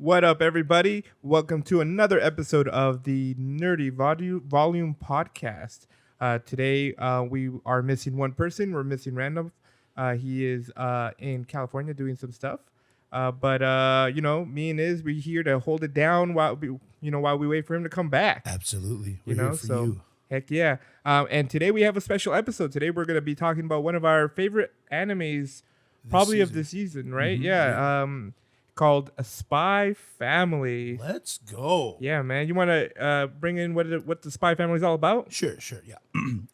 What up, everybody? Welcome to another episode of the Nerdy Volume Podcast. Today, we are missing one person. We're missing Random. He is in California doing some stuff. But me and Iz, we're here to hold it down while we wait for him to come back. Absolutely. We're here for you. Heck yeah. And today we have a special episode. Today we're going to be talking about one of our favorite animes, probably of the season, right? Mm-hmm, yeah. Called A Spy Family. Let's go. Yeah, man. You want to bring in what the Spy Family is all about? Sure, yeah.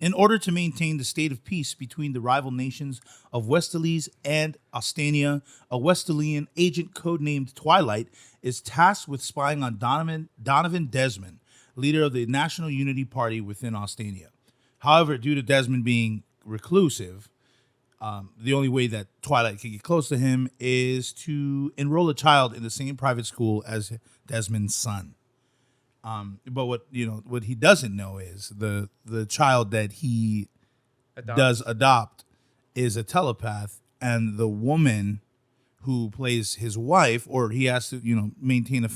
In order to maintain the state of peace between the rival nations of Westeles and Ostania, a Westelian agent codenamed Twilight is tasked with spying on Donovan Desmond, leader of the National Unity Party within Ostania. However, due to Desmond being reclusive, the only way that Twilight can get close to him is to enroll a child in the same private school as Desmond's son. But what he doesn't know is the child that he does adopt is a telepath, and the woman who plays his wife, or he has to maintain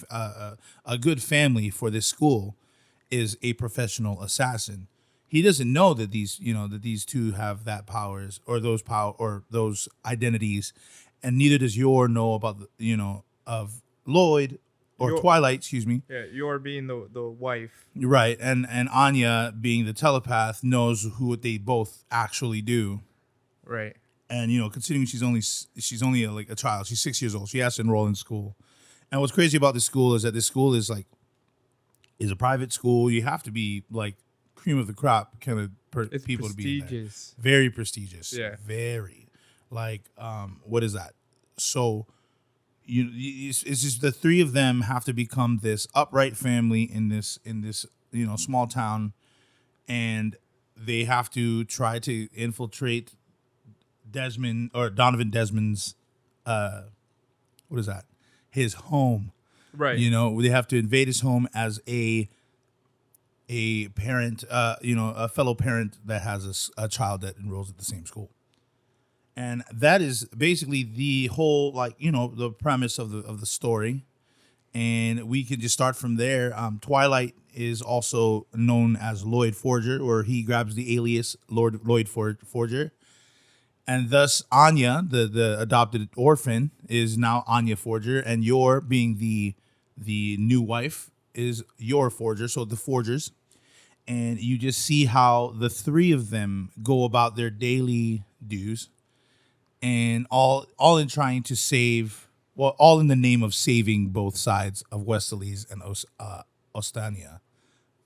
a good family for this school, is a professional assassin. He doesn't know that these two have that powers or those identities, and neither does Yor know about of Lloyd or Twilight. Excuse me. Yeah, Yor being the wife, right? And Anya being the telepath knows who they both actually do, right? And considering she's only a child, she's 6 years old. She has to enroll in school. And what's crazy about this school is that this school is a private school. You have to be cream of the crop kind of people to be in there. Very prestigious. Yeah. Very. What is that? So it's just the three of them have to become this upright family in this small town, and they have to try to infiltrate Desmond or Donovan Desmond's what is that? His home. Right. They have to invade his home as a parent, a fellow parent that has a child that enrolls at the same school. And that is basically the whole, the premise of the story. And we can just start from there. Twilight is also known as Lloyd Forger, or he grabs the alias Lloyd Forger. And thus Anya, the adopted orphan, is now Anya Forger. And Yor, being the new wife, is Yor Forger, so the Forgers. And you just see how the three of them go about their daily dues, and all in trying to all in the name of saving both sides of Westeles and Ostania.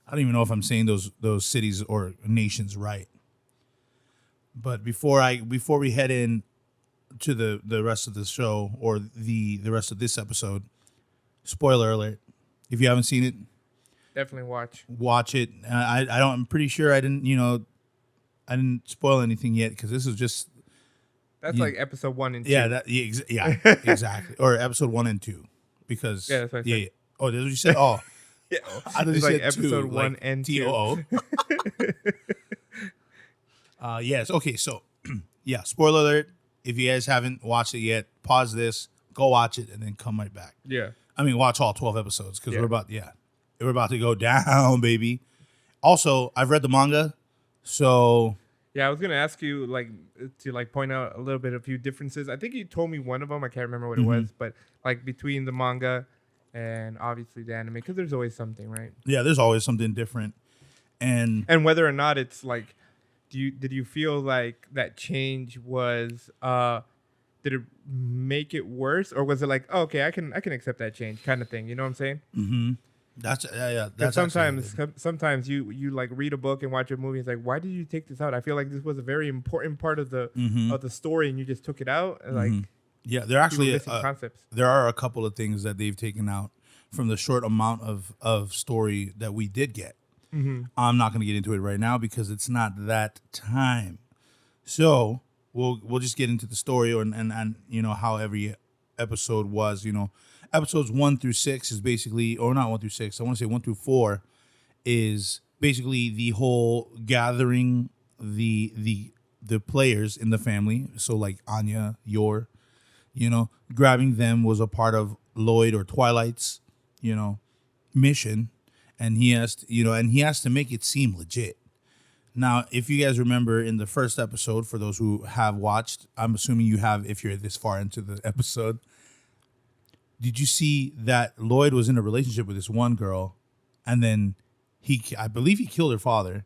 I don't even know if I'm saying those cities or nations right. But before we head in to the rest of the show, or the rest of this episode, spoiler alert, if you haven't seen it, definitely watch it. I'm pretty sure I didn't spoil anything yet, because this is just like episode 1 and 2. Yeah, exactly. Or episode 1 and 2, because that's what I said. Yeah. Oh, that's what you said. Oh, yeah. I thought you said episode 2, 1 and 2. Yes. Okay. So, yeah. Spoiler alert. If you guys haven't watched it yet, pause this, go watch it, and then come right back. Yeah. I mean, watch all 12 episodes, because we're about to go down, baby. Also, I've read the manga, so yeah, I was gonna ask you to point out a few differences. I think you told me one of them. I can't remember what it was, but between the manga and obviously the anime, because there's always something, right? Yeah, there's always something different, and whether or not it's did you feel like that change was did it make it worse, or was it okay, I can accept that change kind of thing? You know what I'm saying? Mm-hmm. That's sometimes you read a book and watch a movie. It's why did you take this out? I feel like this was a very important part of the story, and you just took it out. And yeah, there actually concepts. There are a couple of things that they've taken out from the short amount of story that we did get. Mm-hmm. I'm not going to get into it right now because it's not that time. So we'll just get into the story and how every episode was. Episodes 1 through 6 is basically, or not 1 through 6, I want to say 1 through 4 is basically the whole gathering the players in the family. So Anya, Yor, grabbing them was a part of Lloyd or Twilight's, you know, mission, and he has to, and he has to make it seem legit. Now, if you guys remember in the first episode, for those who have watched, I'm assuming you have if you're this far into the episode, did you see that Lloyd was in a relationship with this one girl, and then I believe he killed her father,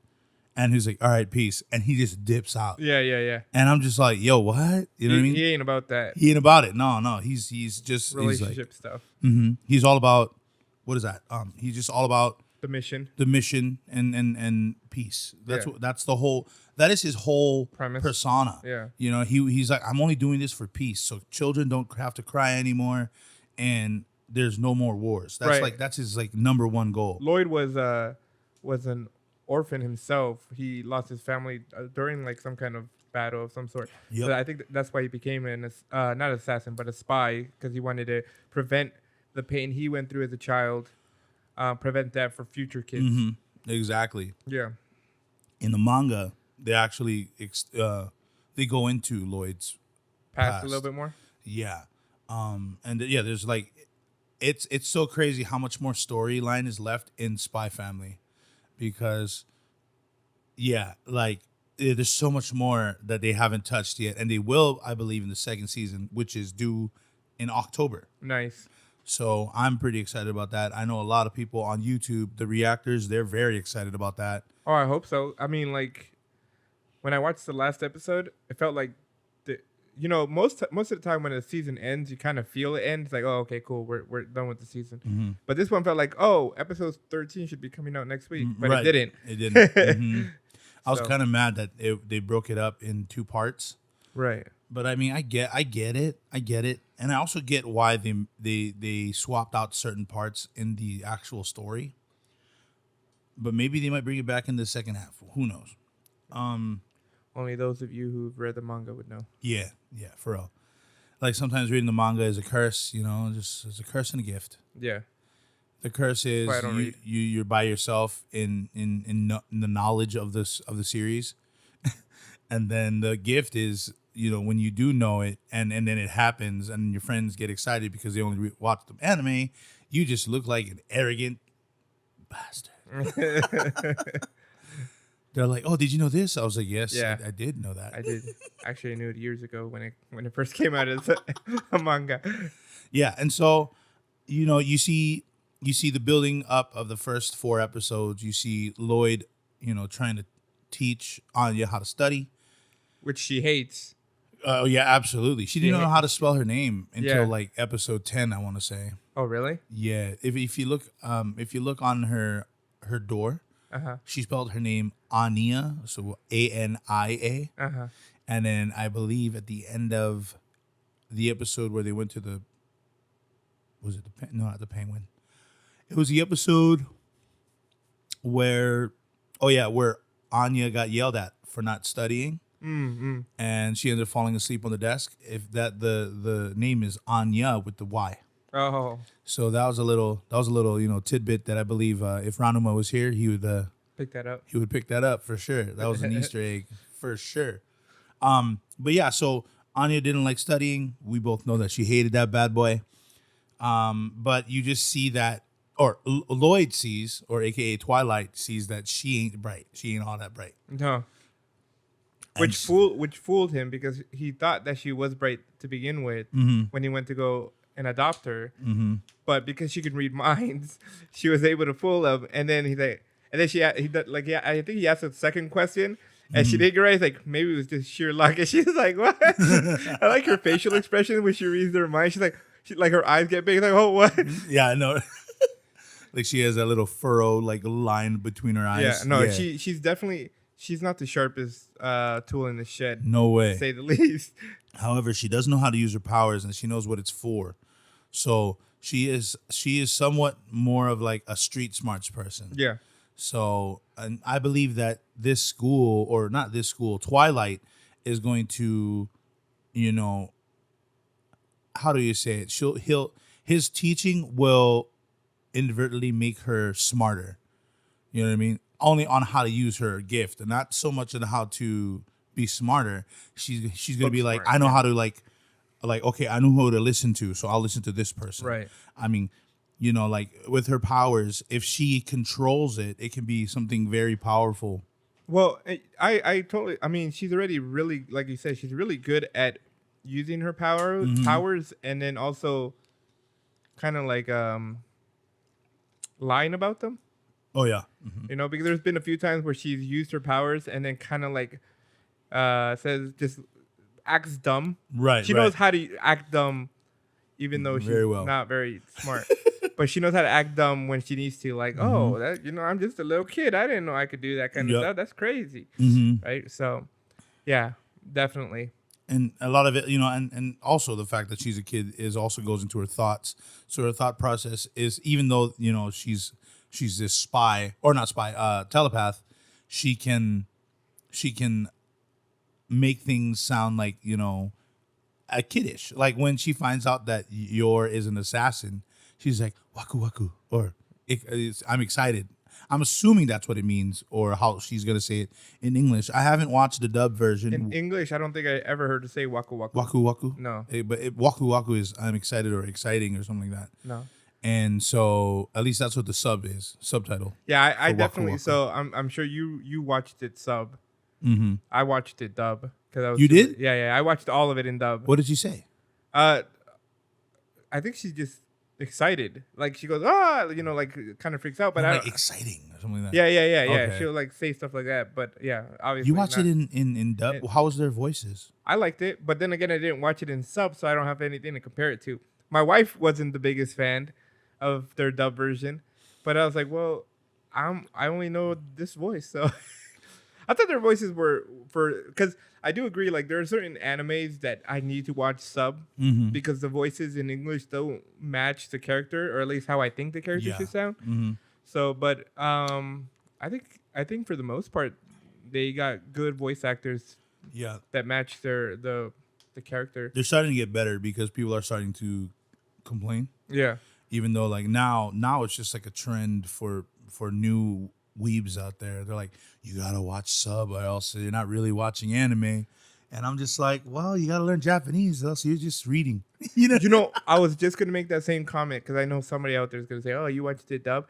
and he's like, all right, peace, and he just dips out. Yeah. And I'm just like, yo, what? You know what I mean? He ain't about that He ain't about it. No, he's just relationship stuff. He's all about, what is that? He's just all about The mission. and peace. That's Yeah. that is his whole Premise. persona. Yeah. He's like, I'm only doing this for peace, so children don't have to cry anymore, and there's no more wars. That's Right. that's his like number one goal. Lloyd was an orphan himself. He lost his family during like some kind of battle of some sort. Yep. So I think that's why he became not assassin, but a spy, because he wanted to prevent the pain he went through as a child, prevent that for future kids. Mm-hmm. Exactly. Yeah. In the manga, they actually they go into Lloyd's Past a little bit more. Yeah. There's like it's so crazy how much more storyline is left in Spy Family, because there's so much more that they haven't touched yet, and they will, I believe, in the second season, which is due in October. Nice. So I'm pretty excited about that. I know a lot of people on YouTube, the reactors, they're very excited about that. Oh, I hope so. I mean, like, when I watched the last episode, it felt like most of the time when a season ends, you kind of feel it end. It's like, oh, okay, cool, we're done with the season. Mm-hmm. But this one felt like, oh, episode 13 should be coming out next week, but Right. it didn't. It didn't. Mm-hmm. I was So- kind of mad that they broke it up in 2 parts. Right. But I mean, I get it, and I also get why they swapped out certain parts in the actual story. But maybe they might bring it back in the second half. Who knows? Only those of you who've read the manga would know. Yeah, for real. Like sometimes reading the manga is a curse, just it's a curse and a gift. Yeah. The curse is Why I don't read. you're by yourself in the knowledge of the series, and then the gift is when you do know it and then it happens and your friends get excited because they only watch the anime, you just look like an arrogant bastard. They're like, oh, did you know this? I was like, yes, Yeah. I did know that. I did. Actually, I knew it years ago when it first came out as a manga. Yeah, and so you see the building up of the first 4 episodes. You see Lloyd, trying to teach Anya how to study. Which she hates. Oh yeah, absolutely. She didn't Yeah. know how to spell her name until Yeah. like episode 10, I want to say. Oh, really? Yeah, if you look on her door, Uh-huh. she spelled her name Ania, so Ania. Uh-huh. And then I believe at the end of the episode where they went to not the penguin. It was the episode where Anya got yelled at for not studying. Mm-hmm. And she ended up falling asleep on the desk. If that the name is Anya with the Y. Oh, So that was a little tidbit that I believe if Ranuma was here, he would pick that up. pick that up for sure. That was an Easter egg for sure. But yeah, so Anya didn't like studying. We both know that she hated that bad boy. But you just see that, or Lloyd sees, or AKA Twilight sees that she ain't bright. She ain't all that bright. No. And Which fooled him, because he thought that she was bright to begin with when he went to go and adopt her. Mm-hmm. But because she could read minds, she was able to fool him. And then I think he asked a second question, and she didn't get right. He's like, maybe it was just sheer luck. And she's like, what? I like her facial expression when she reads their mind. She's like her eyes get big. Like, oh, what? Yeah, I know. Like she has that little furrow like line between her eyes. Yeah, no, she's not the sharpest tool in the shed. No way. To say the least. However, she does know how to use her powers, and she knows what it's for. So she is somewhat more of like a street smarts person. Yeah. So, and I believe that this school, or not this school, Twilight, is going to, how do you say it? His teaching will inadvertently make her smarter. You know what I mean? Only on how to use her gift, and not so much on how to be smarter. She's gonna Book be like, smart, I know yeah. how to like like, okay, I know who to listen to, so I'll listen to this person. Right. I mean, like with her powers, if she controls it, it can be something very powerful. Well, I totally. I mean, she's already really, like you said, she's really good at using her powers, and then also kind of like lying about them. Oh yeah. Because there's been a few times where she's used her powers and then kind of like says just acts dumb. Right. She knows how to act dumb, even though she's Very well. not very smart. But she knows how to act dumb when she needs to. Like, oh, that I'm just a little kid. I didn't know I could do that kind of stuff. That's crazy, right? So, yeah, definitely. And a lot of it, and also the fact that she's a kid is also goes into her thoughts. So her thought process is, even though she's this spy, or not spy, telepath, she can make things sound like a kiddish. Like when she finds out that Yor is an assassin, she's like waku waku, or I'm excited. I'm assuming that's what it means, or how she's gonna say it in English. I haven't watched the dub version. In English, I don't think I ever heard her say waku waku. Waku waku. No. But waku waku is I'm excited or exciting or something like that. No. And so at least that's what the sub is, subtitle. Yeah, I for Waku definitely. Waku. So I'm sure you watched it sub. Mm-hmm. I watched it dub because I was. You did? Yeah. I watched all of it in dub. What did you say? I think she's just excited. Like she goes, like kind of freaks out. But I like don't, exciting or something like that. yeah. Okay. She'll like say stuff like that. But yeah, obviously. You watched not. it in dub? How was their voices? I liked it, but then again, I didn't watch it in sub, so I don't have anything to compare it to. My wife wasn't the biggest fan of their dub version, but I was like, well, I only know this voice, so I thought their voices were because I do agree, like there are certain animes that I need to watch sub because the voices in English don't match the character, or at least how I think the character should sound. Mm-hmm. So, but I think for the most part, they got good voice actors. Yeah. That match the character. They're starting to get better because people are starting to complain. Yeah. Even though like now it's just like a trend for new weebs out there. They're like, you gotta watch sub or else you're not really watching anime. And I'm just like, well, you gotta learn Japanese, else you're just reading. I was just gonna make that same comment because I know somebody out there is gonna say, oh, you watched it dub.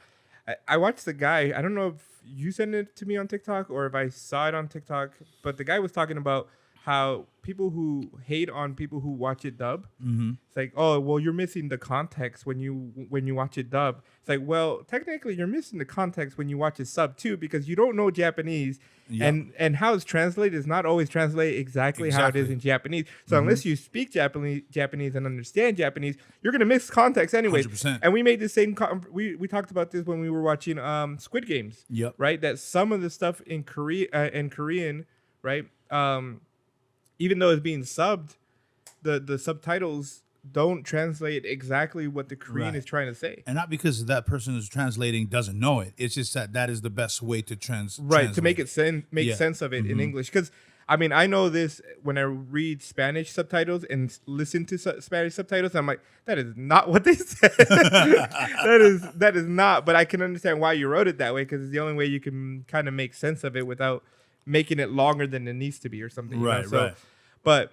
I watched the guy. I don't know if you sent it to me on TikTok or if I saw it on TikTok, but the guy was talking about how people who hate on people who watch it dub, it's like, oh, well, you're missing the context when you watch it dub. It's like, well, technically, you're missing the context when you watch it sub too, because you don't know Japanese, and how it's translated is not always translated exactly how it is in Japanese. So unless you speak Japanese and understand Japanese, you're gonna miss context anyways. 100%. And we made the same. We talked about this when we were watching Squid Games. Yep. Right. That some of the stuff in Korean, right. Even though it's being subbed, the subtitles don't translate exactly what the Korean is trying to say. And not because that person who's translating doesn't know it. It's just that is the best way to translate. To make it sense of it in English. Because I mean, I know this when I read Spanish subtitles and listen to Spanish subtitles. I'm like, that is not what they said. that is not. But I can understand why you wrote it that way because it's the only way you can kind of make sense of it without making it longer than it needs to be or something. Right. But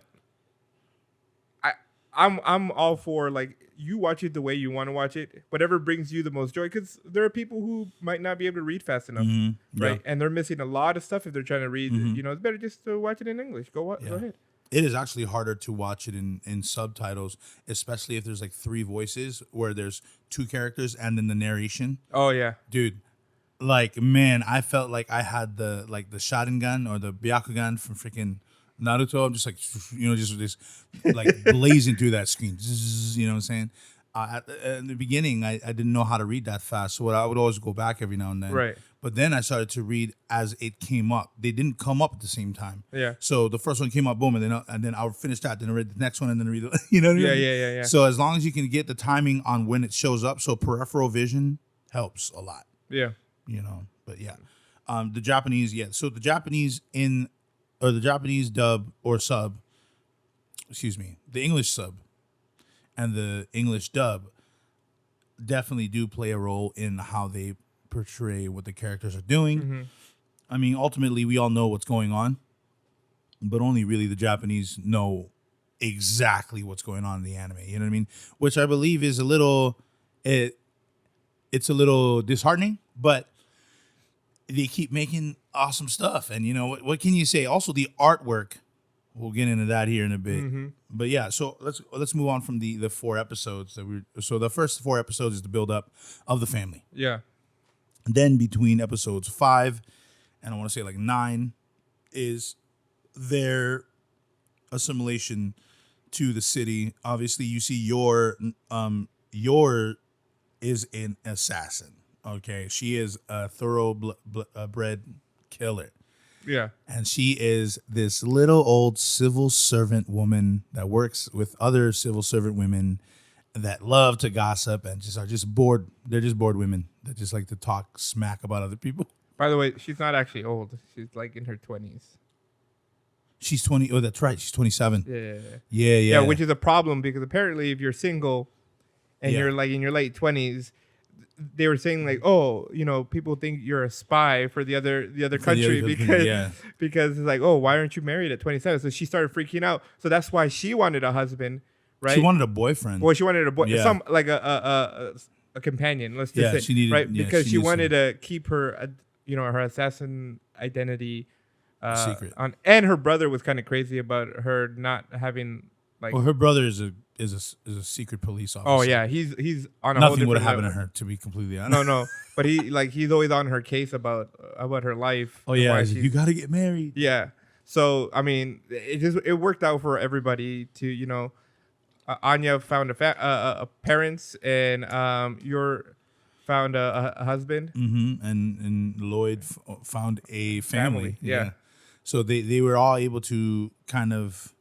I'm all for like you watch it the way you want to watch it, whatever brings you the most joy. Because there are people who might not be able to read fast enough, right? And they're missing a lot of stuff if they're trying to read. It's better just to watch it in English. Go ahead. It is actually harder to watch it in subtitles, especially if there's like 3 voices where there's 2 characters and then the narration. Oh yeah, dude. Like, man, I felt like I had the Sharingan or the Byakugan from freaking Naruto. I'm just like, just like blazing through that screen. You know what I'm saying? In the beginning, I didn't know how to read that fast, so I would always go back every now and then. Right. But then I started to read as it came up. They didn't come up at the same time. Yeah. So the first one came up, boom, and then I would finish that. Then I read the next one, and then read. You know what I mean? Yeah. So as long as you can get the timing on when it shows up, so peripheral vision helps a lot. Yeah. But yeah, the Japanese, so the Japanese the Japanese dub or sub, the English sub and the English dub definitely do play a role in how they portray what the characters are doing. I mean, ultimately we all know what's going on, but only really the Japanese know exactly what's going on in the anime. You know what I mean? Which I believe is it's a little disheartening, but they keep making awesome stuff. And you know what can you say? Also, the artwork. We'll get into that here in a bit. Mm-hmm. But yeah, so let's move on from the 4 episodes so the first 4 episodes is the build up of the family. Yeah. Then between episodes 5 and I want to say like 9 is their assimilation to the city. Obviously, you see your is an assassin. Okay, she is a thoroughbred killer. Yeah. And she is this little old civil servant woman that works with other civil servant women that love to gossip and are just bored. They're just bored women that just like to talk smack about other people. By the way, she's not actually old. She's like in her 20s. She's 20. Oh, that's right. She's 27. Yeah. Yeah. Which is a problem because apparently if you're single and Yeah. you're like in your late 20s, they were saying like, oh, you know, people think you're a spy for the other country because it's like, oh, why aren't you married at 27? So she started freaking out. So that's why she wanted a husband, right? She wanted a boyfriend. Well, she wanted a boy, Yeah. some like a companion. Let's just say, she needed right, because she wanted someone. to keep her, her assassin identity Secret. on, and her brother was kind of crazy about her not having like. Well, her brother is a secret police officer. Oh yeah, he's on a Nothing whole would have different happened to level. her, to be completely honest. No, but he's always on her case about her life. Oh and yeah, why you got to get married. yeah. So I mean, it worked out for everybody to Anya found a parents and your found a husband. Mm-hmm. And Lloyd found a family. Yeah. So they were all able to kind of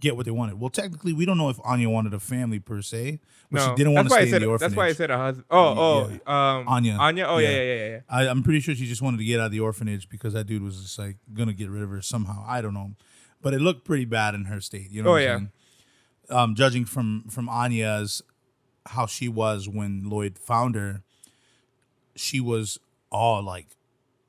get what they wanted. Well, technically, we don't know if Anya wanted a family per se, but she didn't want to stay in the orphanage. That's why I said a husband. Anya. Anya. Oh yeah. I'm pretty sure she just wanted to get out of the orphanage because that dude was just like gonna get rid of her somehow. I don't know, but it looked pretty bad in her state. You know what I'm saying? Judging from Anya's how she was when Lloyd found her, she was all like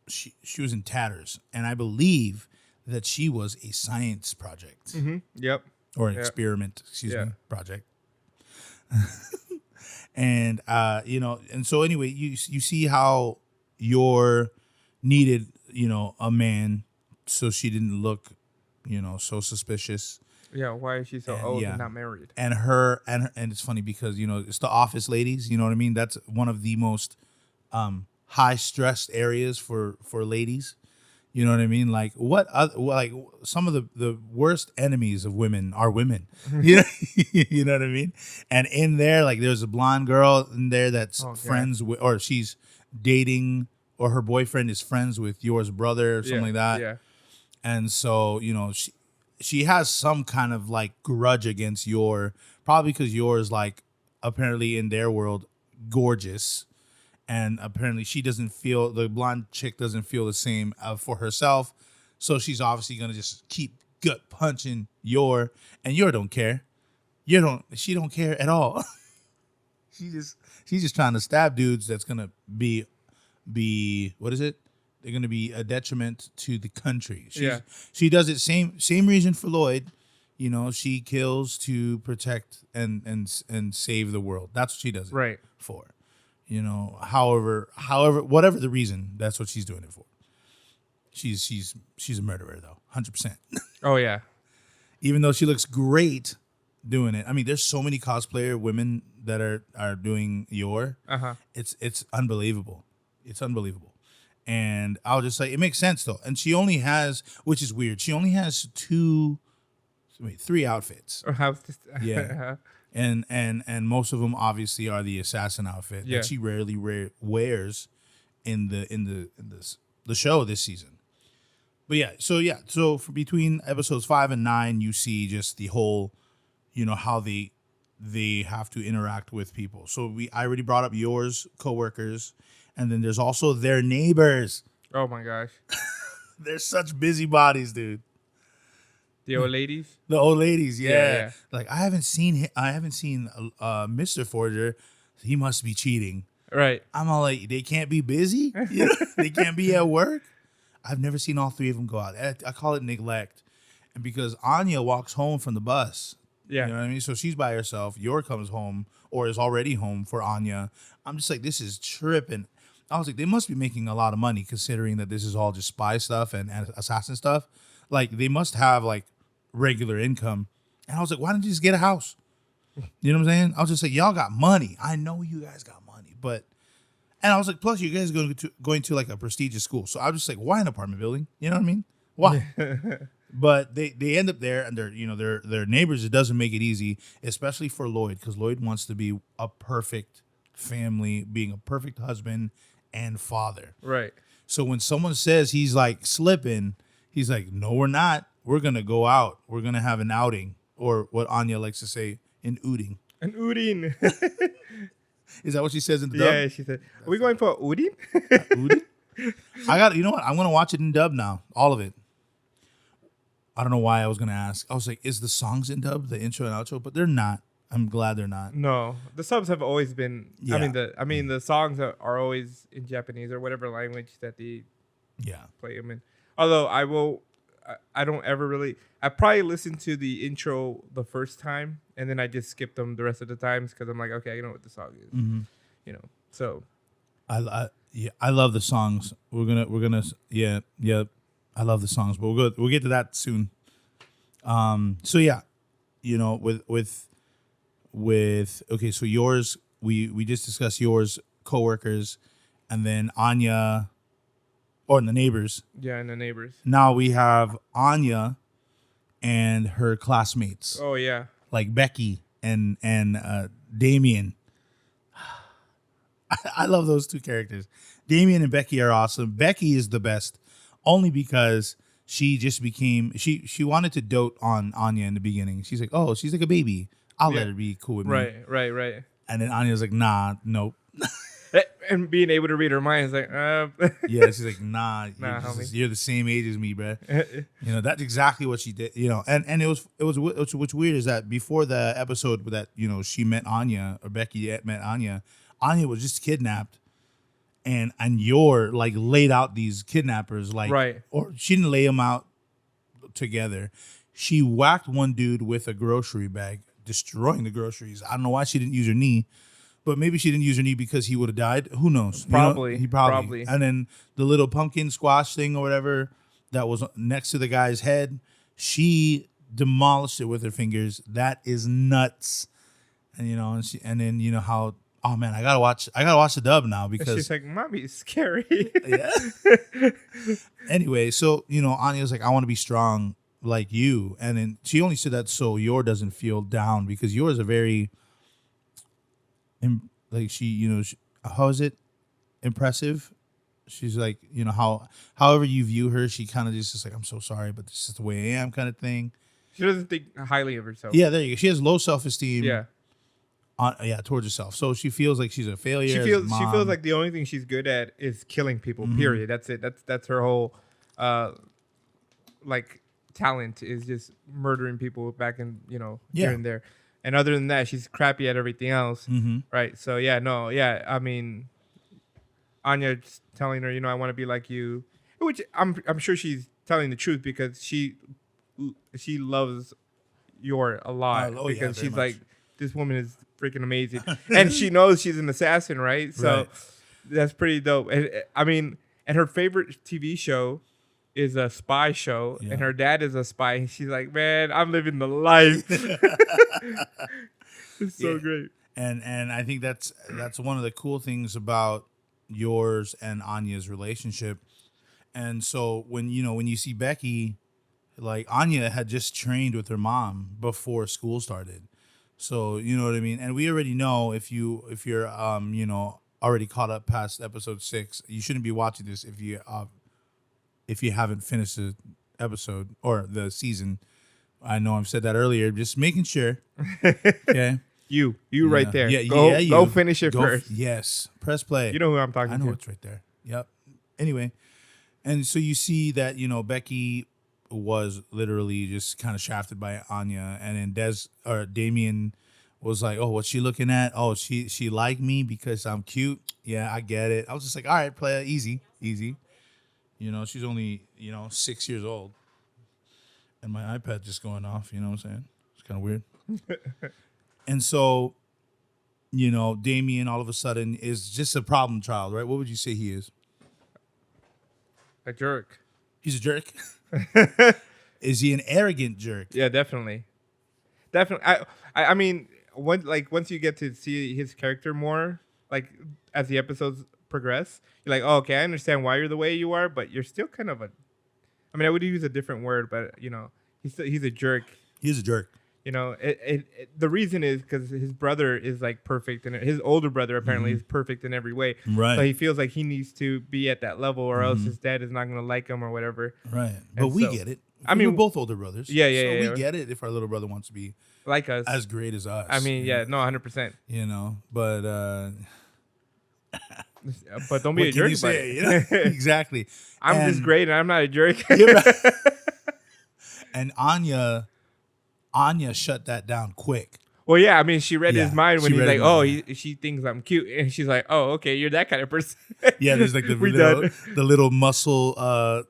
she was in tatters, and I believe that she was a science project Yep. or an experiment, me, project. And and so anyway, you see how your needed a man, so she didn't look so suspicious. Yeah. Why is she so old yeah. and not married? And it's funny because it's the office ladies. You know what I mean? That's one of the most high stressed areas for ladies. You know what I mean? Like like some of the worst enemies of women are women. You know what I mean? And in there, like there's a blonde girl in there that's friends with, or she's dating, or her boyfriend is friends with yours brother or something like that. Yeah. And so she has some kind of like grudge against probably because yours like apparently in their world gorgeous. And apparently the blonde chick doesn't feel the same for herself. So she's obviously going to just keep gut punching and don't care. She don't care at all. She's just trying to stab dudes that's going to be, what is it? They're going to be a detriment to the country. She does it same reason for Lloyd. She kills to protect and save the world. That's what she does it for. However, whatever the reason, that's what she's doing it for. She's a murderer though, 100%. Oh yeah. Even though she looks great doing it. I mean, there's so many cosplayer women that are doing It's unbelievable. It's unbelievable. And I'll just say it makes sense though. And she only has, which is weird. She only has 3 outfits. Yeah. And most of them obviously are the assassin outfit that she rarely wears in the show this season. But so for between episodes 5 and 9, you see just the whole, how they have to interact with people. So I already brought up yours coworkers, and then there's also their neighbors. Oh my gosh, they're such busybodies, dude. The old ladies? The old ladies, yeah. Like I haven't seen Mr. Forger. He must be cheating. Right. I'm all like, they can't be busy? They can't be at work? I've never seen all 3 of them go out. I call it neglect. And because Anya walks home from the bus, You Yeah. know what I mean? So she's by herself. Yor comes home or is already home for Anya. I'm just like, this is tripping. I was like, they must be making a lot of money considering that this is all just spy stuff and assassin stuff. Like, they must have like regular income. And I was like, why don't you just get a house? You know what I'm saying? I was just like, y'all got money. I know you guys got money, but and I was like, plus you guys are going to like a prestigious school. So I was just like, why an apartment building? You know what I mean? Why? But they end up there and their neighbors. It doesn't make it easy, especially for Lloyd, because Lloyd wants to be a perfect family, being a perfect husband and father. Right. So when someone says he's like slipping, he's like, no, we're not. We're gonna go out. We're gonna have an outing, or what Anya likes to say, an ooting. An Udin. Is that what she says in the Yeah, dub? she said. Are we going for Udin? Ooting. I got. You know what? I'm gonna watch it in dub now, all of it. I don't know why I was gonna ask. I was like, is the songs in dub, the intro and outro? But they're not. I'm glad they're not. No, the subs have always been. Yeah. I mean the songs are always in Japanese or whatever language that they Yeah. play them in. Although I don't ever really. I probably listen to the intro the first time and then I just skip them the rest of the times because I'm like, okay, I know what the song is. Mm-hmm. You know, so Yeah, I love the songs. Yeah. I love the songs, but we'll get to that soon. So yeah, with okay, so yours we just discussed yours coworkers, and then Anya, or the neighbors. yeah, and the neighbors. Now we have Anya and her classmates, Oh yeah, like Becky and Damien. I love those two characters. Damien and Becky are awesome. Becky is the best, only because she just became she wanted to dote on Anya in the beginning. She's like, oh, she's like a baby. I'll let her be cool with me. right. And then Anya's like, nah, nope. And being able to read her mind is like, Yeah, she's like, nah, homie. you're the same age as me, bro. That's exactly what she did. And what's weird is that before the episode that she met Anya, or Becky met Anya, Anya was just kidnapped, and Yor like laid out these kidnappers, like, Right. or she didn't lay them out together. She whacked one dude with a grocery bag, destroying the groceries. I don't know why she didn't use her knee. But maybe she didn't use her knee because he would have died. Who knows? Probably. He probably. And then the little pumpkin squash thing or whatever that was next to the guy's head, she demolished it with her fingers. That is nuts. And then how, oh man, I gotta watch the dub now because she's like, mommy's scary. yeah. Anyway, so Anya's like, I want to be strong like you, and then she only said that so Yor doesn't feel down, because Yor is a very like how is it impressive? She's like, however you view her, she kind of just like, I'm so sorry, but this is the way I am, kind of thing. She doesn't think highly of herself. Yeah, there you go. She has low self-esteem. Yeah. Towards herself. So she feels like she's a failure. She feels like the only thing she's good at is killing people. Mm-hmm. Period. That's it. That's her whole like talent, is just murdering people back in here and there. And other than that, she's crappy at everything else. Mm-hmm. Right. So I mean, Anya's telling her, I want to be like you, which I'm sure she's telling the truth, because she loves Yor a lot, because she's like, this woman is freaking amazing, and she knows she's an assassin, right? So that's pretty dope. And her favorite TV show is a spy show, and her dad is a spy. And she's like, man, I'm living the life. It's so great. And I think that's one of the cool things about yours and Anya's relationship. And so when you see Becky, like, Anya had just trained with her mom before school started. So, you know what I mean? And we already know, if you're already caught up past episode 6, you shouldn't be watching this if you haven't finished the episode or the season. I know I've said that earlier, just making sure. Okay. You right there. Yeah, go finish it first. Yes. Press play. You know who I'm talking to. I know it's right there. Yep. Anyway, and so you see that, Becky was literally just kind of shafted by Anya, and then Damien was like, oh, what's she looking at? Oh, she liked me because I'm cute. Yeah, I get it. I was just like, all right, play it easy. She's only 6 years old, and my iPad just going off. You know what I'm saying? It's kind of weird. And so, Damien all of a sudden is just a problem child, right? What would you say he is? A jerk. He's a jerk. Is he an arrogant jerk? Yeah, definitely. Definitely. I mean, once you get to see his character more, like as the episodes progress, you're like, oh, okay, I understand why you're the way you are, but you're still kind of a. I mean, I would use a different word, but he's a jerk. He's a jerk. The reason is because his brother is like perfect, and his older brother apparently is perfect in every way. Right. So he feels like he needs to be at that level, or else his dad is not going to like him or whatever. Right. But And we so- get it. I mean, we're both older brothers. Yeah, So yeah. we get it if our little brother wants to be Like us. as great as us. I mean, yeah, no, 100%. But But don't be what a can jerk you about say? it. Exactly. I'm And- just great, and I'm not a jerk. And Anya shut that down quick. Well, yeah, I mean, she read his Yeah, mind when she he's read like, his "Oh, mind, she thinks I'm cute," and she's like, "Oh, okay, you're that kind of person." Yeah, there's like the We little muscle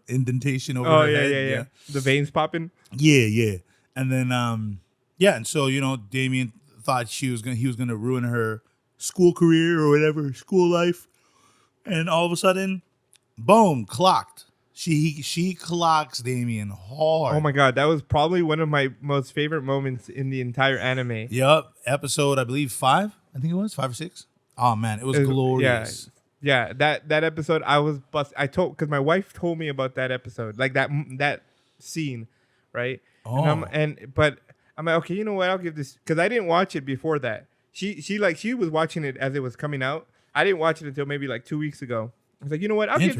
indentation over Oh her yeah, head. yeah. The veins popping. Yeah. And then and so Damien thought he was gonna ruin her school career or whatever, school life. And all of a sudden, boom, clocked. She clocks Damien hard. Oh my god, that was probably one of my most favorite moments in the entire anime. Yep. Episode, I believe 5. I think it was 5 or 6. Oh man, it was glorious. Yeah, that episode I was I told because my wife told me about that episode, like that scene, right? Oh. But I'm like, okay, you know what? I'll give this because I didn't watch it before that. She was watching it as it was coming out. I didn't watch it until maybe like 2 weeks ago. I was like, you know what? I'll give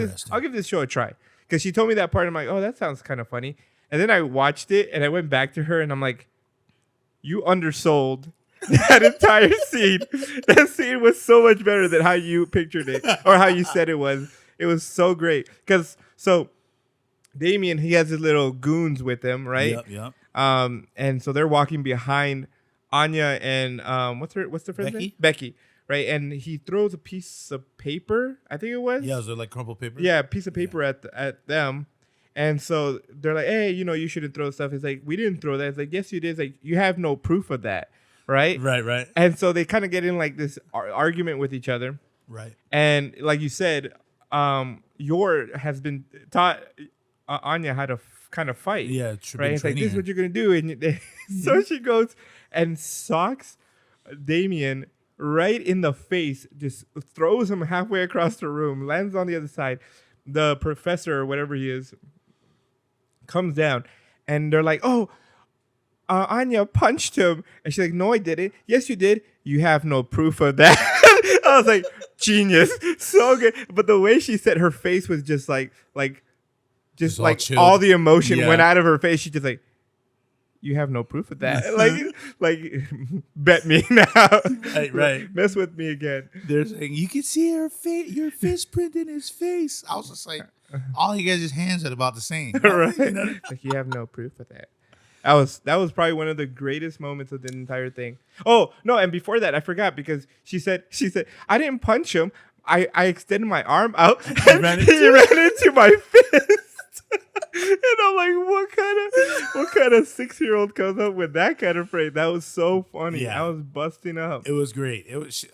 this show a try because she told me that part. I'm like, oh, that sounds kind of funny. And then I watched it and I went back to her and I'm like, you undersold that entire scene. That scene was so much better than how you pictured it or how you said it was. It was so great because Damien, he has his little goons with him, right? Yep. And so they're walking behind Anya and what's the friend's name? Becky, right? And he throws a piece of paper, I think it was. Yeah, was it like crumpled paper? Yeah, a piece of paper at them. And so they're like, hey, you shouldn't throw stuff. It's like, we didn't throw that. It's like, yes, you did. It's like, you have no proof of that, right? Right. And so they kind of get in like this argument with each other. Right. And like you said, Yor has been taught Anya how to kind of fight. Yeah, right. It's like, this is what you're gonna do, and so she goes and socks Damien right in the face, just throws him halfway across the room, lands on the other side. The professor or whatever he is comes down, and they're like, "Oh, Anya punched him," and she's like, "No, I didn't." "Yes, you did." "You have no proof of that." I was like, genius, so good. But the way she said her face was just like all the emotion went out of her face. She just like, you have no proof of that. like bet me now. Right. Mess with me again. They're saying you can see your fist print in his face. I was just like, all you guys' hands are about the same. Right. Like, you have no proof of that. That was probably one of the greatest moments of the entire thing. Oh no! And before that, I forgot because she said I didn't punch him. I extended my arm out and he ran into my fist. And I'm like, what kind of 6-year-old comes up with that kind of phrase? That was so funny. Yeah. I was busting up. It was great.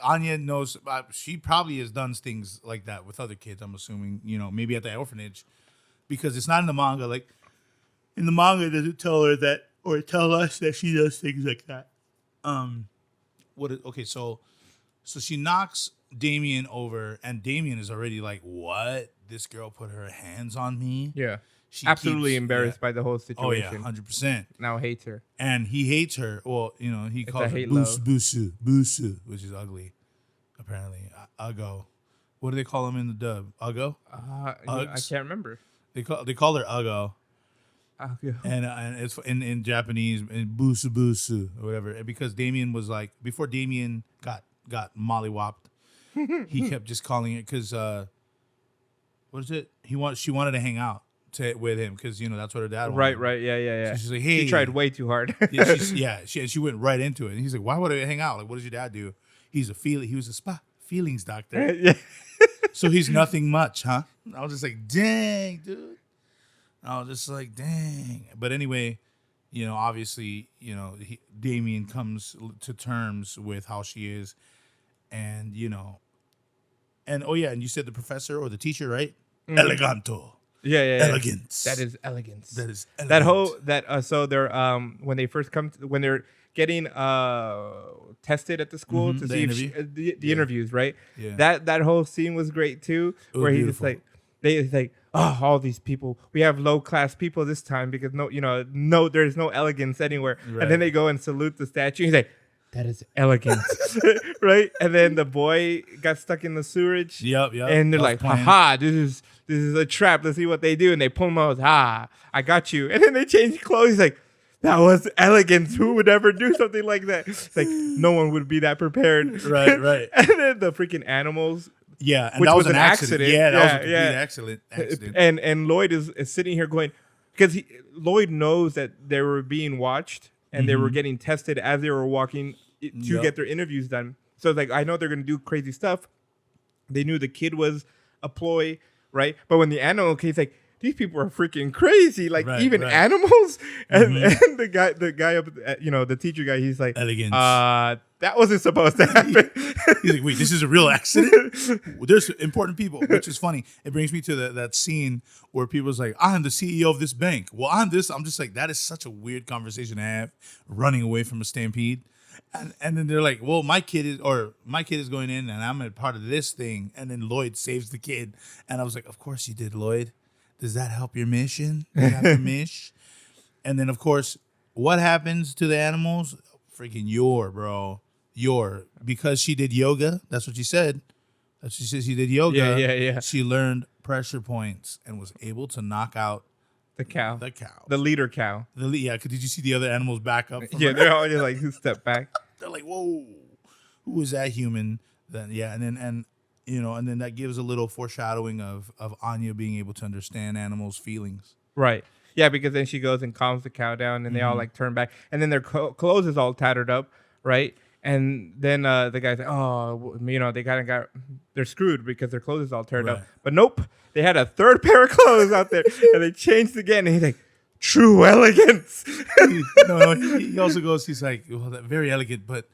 Anya knows. She probably has done things like that with other kids. I'm assuming, maybe at the orphanage, because it's not in the manga. Like in the manga, it doesn't tell her that or tell us that she does things like that. So she knocks Damien over, and Damien is already like, "What? This girl put her hands on me?" Yeah. She absolutely embarrassed by the whole situation. Oh yeah, 100%. Now hates her. And he hates her. Well, he calls her hate busu, which is ugly. Apparently, Uggo. What do they call him in the dub? Uggo. I can't remember. They call her Uggo. And it's in Japanese, and busu or whatever. And because Damien was like, before Damien got mollywopped, he kept just calling it because what is it? She wanted to hang out with him because that's what her dad wanted. Right. Yeah. So she's like, hey, she tried way too hard. She went right into it. And he's like, why would I hang out? Like, what does your dad do? He was a feelings doctor. Yeah. So he's nothing much, huh? I was just like, dang, dude. I was just like, dang. But anyway, obviously, Damien comes to terms with how she is, and oh yeah, and you said the professor or the teacher, right? Eleganto. Yeah. Elegance. That is elegance. That is That elegant. so they're when they first come when they're getting tested at the school to The see interview? if the interviews, right? Yeah. That whole scene was great too, It was where he's beautiful. like he's like, oh, all these people, we have low class people this time because no, there's no elegance anywhere. And Right. then they go and salute the statue. He's like, that is elegance, right? And then the boy got stuck in the sewerage. Yep. And they're I was like, playing. haha, this is a trap. Let's see what they do. And they pull him out. I got you. And then they change clothes. He's like, that was elegance. Who would ever do something like that? It's like no one would be that prepared. Right. And then the freaking animals. Yeah, and Which that was was an an accident. accident. Yeah, that was a complete Yeah. accident. And Lloyd is sitting here going, because Lloyd knows that they were being watched and they were getting tested as they were walking to Yep. get their interviews done. So it's like, I know they're going to do crazy stuff. They knew the kid was a ploy, right? But when the animal came, it's like, these people are freaking crazy. Like Right, even right. animals. And the guy up, the teacher guy, he's like, Elegance. that wasn't supposed to happen. He's like, wait, this is a real accident? There's important people, which is funny. It brings me to that scene where people's like, I'm the CEO of this bank. Well, I'm just like, that is such a weird conversation to have, running away from a stampede. And then they're like, well, my kid is going in and I'm a part of this thing. And then Lloyd saves the kid. And I was like, of course you did, Lloyd. Does that help your mission? Does that help your mish? And then, of course, what happens to the animals? Freaking bro. Because she did yoga. That's what she said. She said she did yoga. Yeah. She learned pressure points and was able to knock out The cow. the cow. The leader cow. Yeah, 'cause did you see the other animals back up? From Yeah, her? they're all just like, step back. They're like, whoa, who is that human? Then and then that gives a little foreshadowing of Anya being able to understand animals' feelings. Right. Yeah, because then she goes and calms the cow down, and they all like turn back, and then their clothes is all tattered up, right? And then the guy's like, oh, they kind of they're screwed because their clothes is all teared up. Right. But nope, they had a third pair of clothes out there, and they changed again. And he's like, true elegance. No, he also goes, he's like, well, that very elegant, but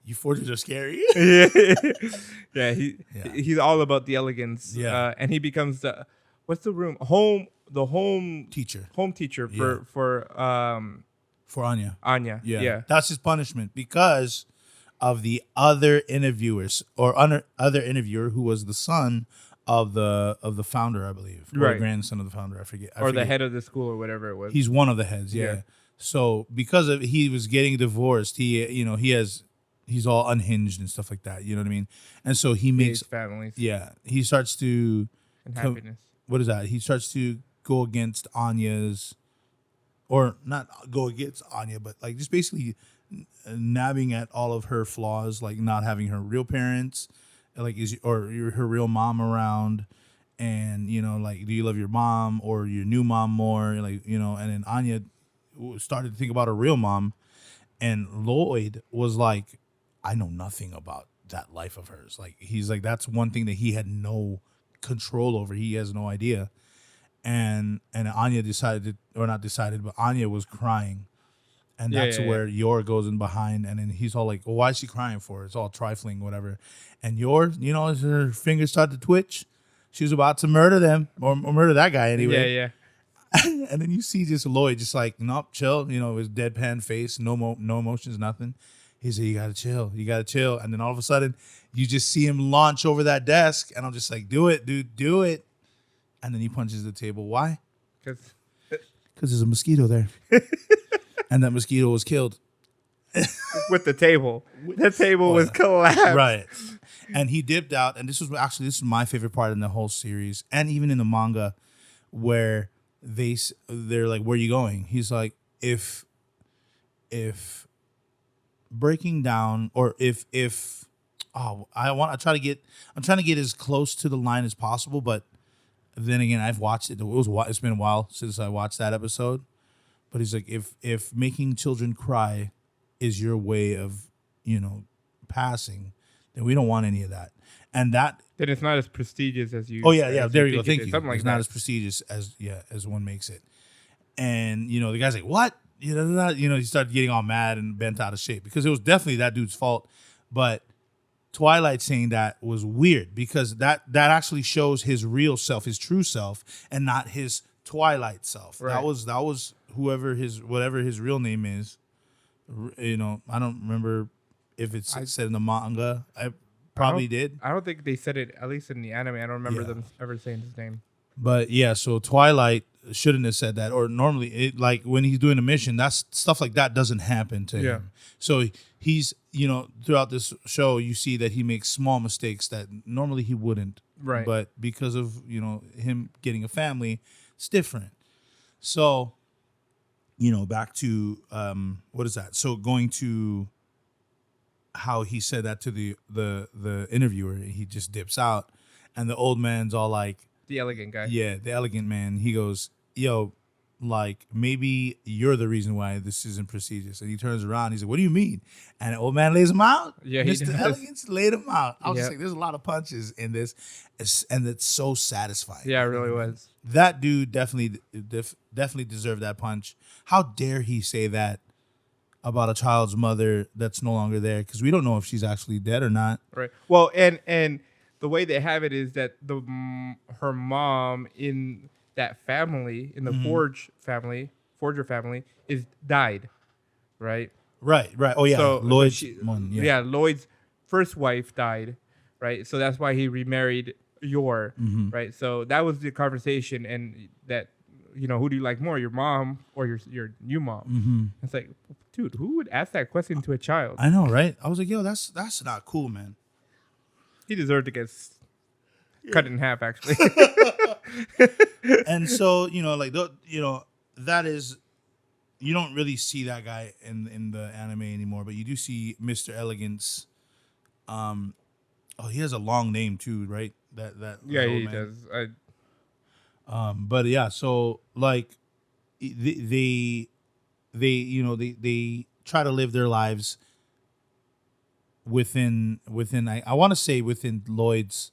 you forgers are scary. yeah, he's all about the elegance. Yeah. And he becomes the home Teacher teacher Yeah. for for Anya. Yeah. That's his punishment because of the other interviewers or other interviewer who was the son of the founder, I believe, or Right. the grandson of the founder. I forget. Or the head of the school or whatever it was. He's one of the heads. Yeah. Yeah. So because of he was getting divorced, he's all unhinged and stuff like that. You know what I mean? And so he makes His families he starts to and happiness. what is that? He starts to go against Anya's, or not go against Anya, but like just basically nabbing at all of her flaws, like not having her real parents, like her real mom around, and like, do you love your mom or your new mom more? Like, and then Anya started to think about her real mom, and Lloyd was like, I know nothing about that life of hers. Like, he's like, that's one thing that he had no control over. He has no idea. And Anya but Anya was crying. And that's where Yor goes in behind, and then he's all like, well, why is she crying for? It's all trifling, whatever. And Yor, as her fingers start to twitch, she was about to murder them, or murder that guy anyway. Yeah. And then you see just Lloyd just like, nope, chill, his deadpan face, no emotions, nothing. He said, you gotta chill. And then all of a sudden, you just see him launch over that desk, and I'm just like, do it, dude, do it. And then he punches the table. Why? Because there's a mosquito there. And that mosquito was killed. with the table. The table was collapsed. Right. And he dipped out. And this is my favorite part in the whole series, and even in the manga, where they're like, where are you going? He's like, if breaking down, or I'm trying to get as close to the line as possible, but then again, I've watched it. It's been a while since I watched that episode. But he's like, if making children cry is your way of, passing, then we don't want any of that. And that, Then it's not as prestigious as you. oh yeah, there you go. think it Thank is. you. Something like It's that. not as prestigious as one makes it. And the guy's like, what? he started getting all mad and bent out of shape because it was definitely that dude's fault. But Twilight saying that was weird because that actually shows his real self, his true self, and not his Twilight self. Right. That was whatever his real name is. I don't remember if it's said in the manga. I probably did. I don't think they said it, at least in the anime. I don't remember Yeah. them ever saying his name. But yeah, so Twilight shouldn't have said that. Or normally, like when he's doing a mission, that's stuff like that doesn't happen to Yeah. him. So he's, throughout this show, you see that he makes small mistakes that normally he wouldn't. Right. But because of him getting a family, it's different. So, back to what is that? So going to how he said that to the interviewer, he just dips out, and the old man's all like, The elegant guy. yeah, the elegant man. He goes, yo, like, maybe you're the reason why this isn't prestigious. And he turns around. He's like, what do you mean? And the old man lays him out. Yeah, he Mr. does. Elegance laid him out. I was just Yep. like, there's a lot of punches in this. And it's so satisfying. Yeah, it really was. That dude definitely deserved that punch. How dare he say that about a child's mother that's no longer there? Because we don't know if she's actually dead or not. Right. Well, and the way they have it is that her mom in that family, in the Forger family, is died, right? Right. Oh, yeah. So Lloyd's she- one. yeah, Lloyd's first wife died, right? So that's why he remarried Yor, right? So that was the conversation, and that who do you like more, your mom or your new mom? It's like, dude, who would ask that question to a child? I know, right? I was like, yo, that's not cool, man. He deserved to get cut in half, actually. And so, that is, you don't really see that guy in the anime anymore, but you do see Mr. Elegance. He has a long name too, right? That Yeah, old he man. does. But yeah, so like they try to live their lives within I want to say within Lloyd's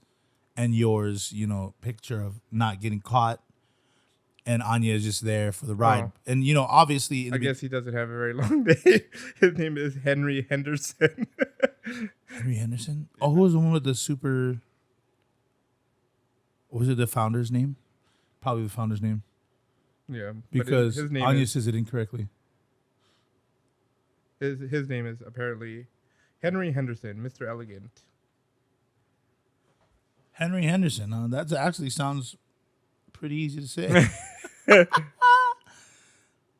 and yours, picture of not getting caught, and Anya is just there for the ride. Oh. And obviously, I guess he doesn't have a very long day. His name is Henry Henderson. Henry Henderson. Oh, who was the one with the super? Was it the founder's name? Probably the founder's name, Yeah, but because his name Anya is, says it incorrectly. his name is apparently Henry Henderson, Mr. Elegant. Henry Henderson. That actually sounds pretty easy to say.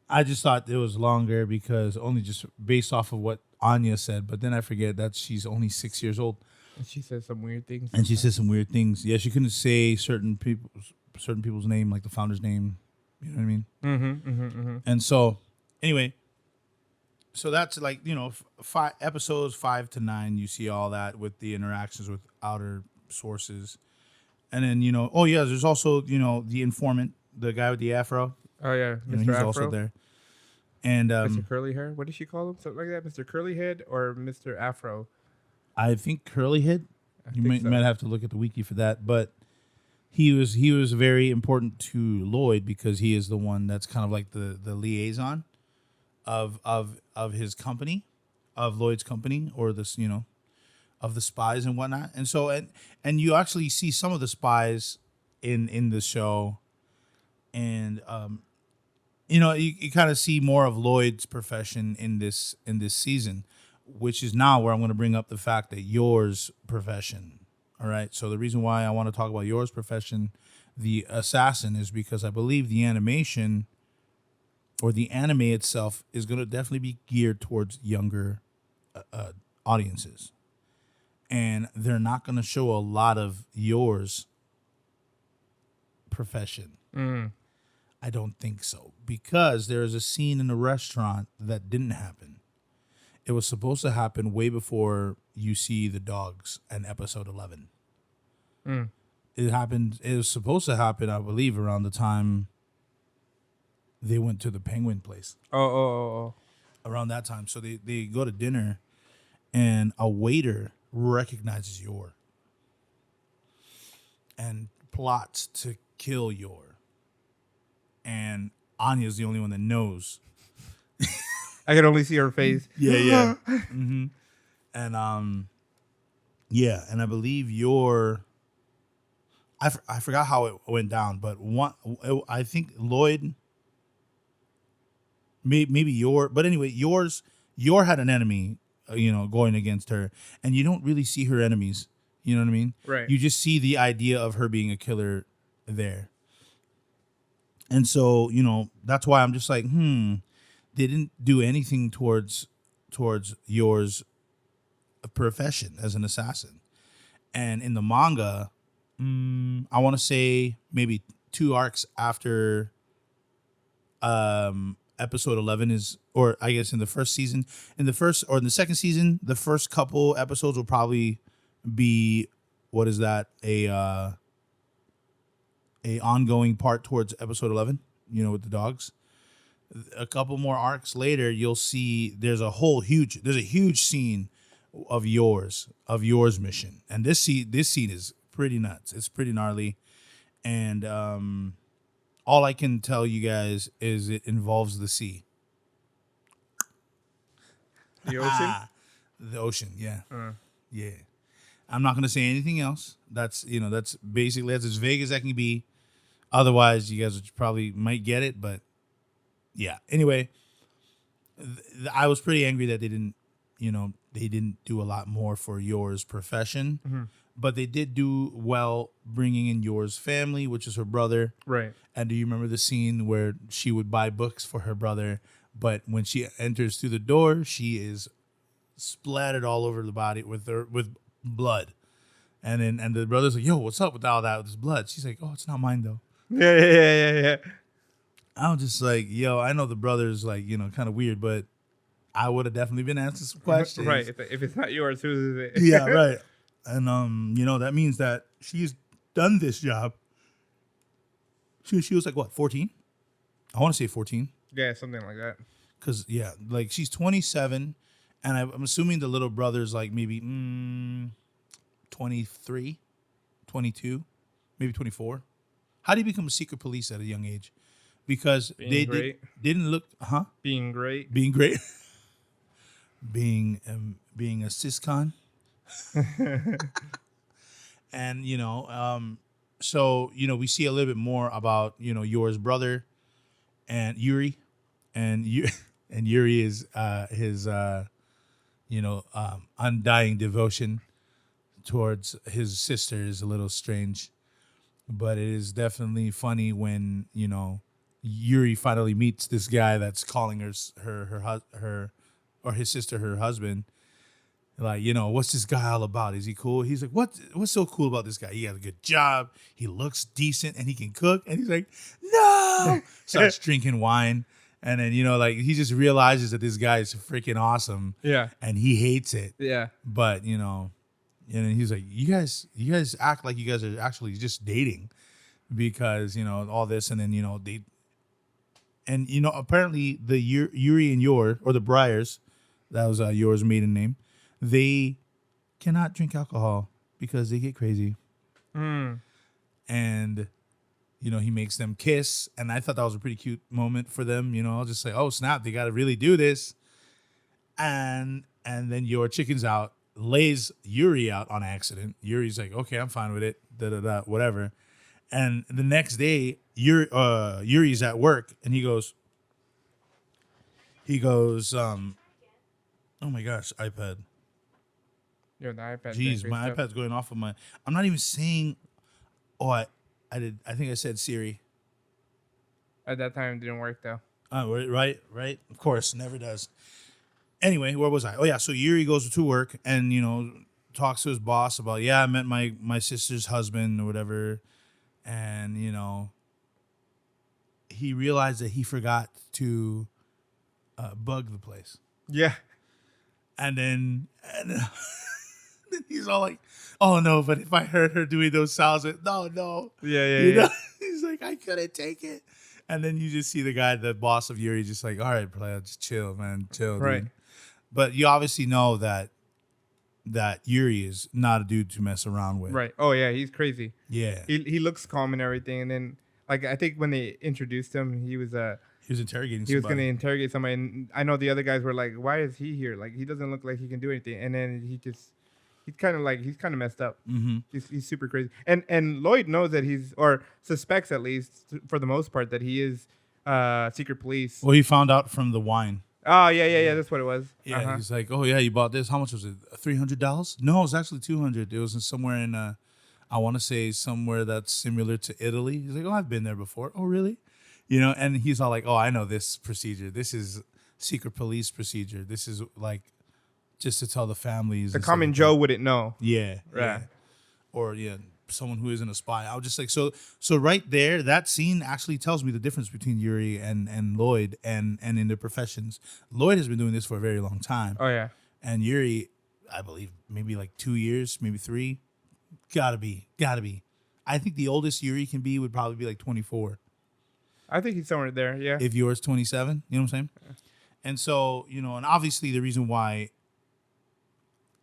I just thought it was longer because only just based off of what Anya said, but then I forget that she's only 6 years old. And she says some weird things. And she said some weird things. Yeah, she couldn't say certain people's name, like the founder's name. You know what I mean? Mm-hmm. And so, anyway, so that's like 5 episodes 5 to 9. You see all that with the interactions with outer sources, and then there's also the informant, the guy with the afro. Oh yeah, Mr. He's Afro. also there. And Mr. Curly Hair. What did she call him? Something like that. Mr. Curly Head or Mr. Afro. I think Curly Head. You think so. might have to look at the wiki for that, but he was very important to Lloyd because he is the one that's kind of like the liaison of his company, of Lloyd's company, or this of the spies and whatnot. And so and you actually see some of the spies in the show, and you kind of see more of Lloyd's profession in this season, which is now where I'm going to bring up the fact that yours profession. All right. So the reason why I want to talk about yours profession, the assassin, is because I believe the animation or the anime itself is going to definitely be geared towards younger audiences. And they're not going to show a lot of yours profession. I don't think so, because there is a scene in a restaurant that didn't happen. It was supposed to happen way before you see the dogs in episode 11. It happened. It was supposed to happen, I believe, around the time they went to the penguin place. Oh. Around that time. So they go to dinner, and a waiter recognizes Yor and plots to kill Yor. And Anya's the only one that knows I can only see her face. Yeah. And yeah, and I believe I forgot how it went down, but I think Lloyd, maybe but anyway, your had an enemy, going against her, and you don't really see her enemies. You know what I mean? Right. You just see the idea of her being a killer there, and so that's why I'm just like, they didn't do anything towards yours profession as an assassin, and in the manga, I want to say maybe 2 arcs after episode 11 is, or I guess in the first season, in the second season, the first couple episodes will probably be, what is that, a ongoing part towards episode 11, with the dogs. A couple more arcs later, you'll see there's a huge scene of yours mission, and this scene is pretty nuts. It's pretty gnarly, and all I can tell you guys is it involves the sea. The ocean. The ocean, yeah. Yeah. I'm not gonna say anything else. That's basically that's as vague as I can be. Otherwise, you guys probably might get it, but yeah. Anyway, I was pretty angry that they didn't do a lot more for yours profession, but they did do well bringing in yours family, which is her brother. Right. And do you remember the scene where she would buy books for her brother, but when she enters through the door, she is splattered all over the body with blood, and the brother's like, "Yo, what's up with all that with this blood?" She's like, "Oh, it's not mine though." Yeah. I was just like, "Yo, I know the brother's like kind of weird, but I would have definitely been asking some questions." Right. If it's not yours, whose is it? Yeah, right. And that means that she's done this job. She was like what, 14? I want to say 14. Yeah, something like that. Cause yeah, like she's 27, and I'm assuming the little brother's like maybe 23, 22, maybe 24. How do you become a secret police at a young age? Because Being great. didn't look, Being great. being great, being a syscon. And so we see a little bit more about yours brother and Yuri, and and Yuri is his undying devotion towards his sister is a little strange, but it is definitely funny when Yuri finally meets this guy that's calling her or his sister her husband. Like, what's this guy all about? Is he cool? He's like, what's so cool about this guy? He has a good job. He looks decent and he can cook. And he's like, no. Starts drinking wine. And then, like, he just realizes that this guy is freaking awesome. Yeah. And he hates it. Yeah. But, and he's like, you guys act like you guys are actually just dating because, all this. And then, apparently the Yuri and or the Briars, that was yours maiden name. They cannot drink alcohol because they get crazy. And, he makes them kiss. And I thought that was a pretty cute moment for them. Just like, oh, snap, they got to really do this. And then your chicken's out, lays Yuri out on accident. Yuri's like, okay, I'm fine with it, whatever. And the next day, Yuri's at work, and he goes, oh my gosh, iPad. Yo, the iPad. Jeez, my iPad's going off of my. I'm not even saying. Oh, I did. I think I said Siri. At that time, it didn't work though. Right. Of course, never does. Anyway, where was I? Oh yeah, so Yuri goes to work and talks to his boss about I met my sister's husband or whatever, and he realized that he forgot to bug the place. Yeah. And then he's all like, "Oh no!" But if I heard her doing those sounds, no. Yeah. He's like, "I couldn't take it." And then you just see the boss of Yuri, just like, "All right, player, just chill, man, chill." Right. Dude. But you obviously know that Yuri is not a dude to mess around with. Right. Oh yeah, he's crazy. Yeah. He looks calm and everything, and then like I think when they introduced him, he was He was interrogating he was going to somebody. interrogate somebody. And I know the other guys were like, "Why is he here? Like, he doesn't look like he can do anything." And then he's kind of messed up. Mm-hmm. He's super crazy. And Lloyd knows that he's, or suspects at least for the most part, that he is secret police. Well, he found out from the wine. Oh yeah. That's what it was. Yeah, he's like, oh yeah, you bought this. How much was it? $300? No, it was actually $200. It was in somewhere in I want to say somewhere that's similar to Italy. He's like, oh, I've been there before. Oh, really? You know, and he's all like, oh, I know this procedure. This is secret police procedure. This is like just to tell the families. The and stuff common like Joe that. wouldn't know. Yeah, Right. yeah. Or someone who isn't a spy. I was just like, so right there, that scene actually tells me the difference between Yuri and Lloyd and in their professions. Lloyd has been doing this for a very long time. Oh yeah. And Yuri, I believe maybe like 2 years, maybe 3. Gotta be. I think the oldest Yuri can be would probably be like 24. I think he's somewhere there. Yeah. If yours 27, you know what I'm saying? Yeah. And so, and obviously the reason why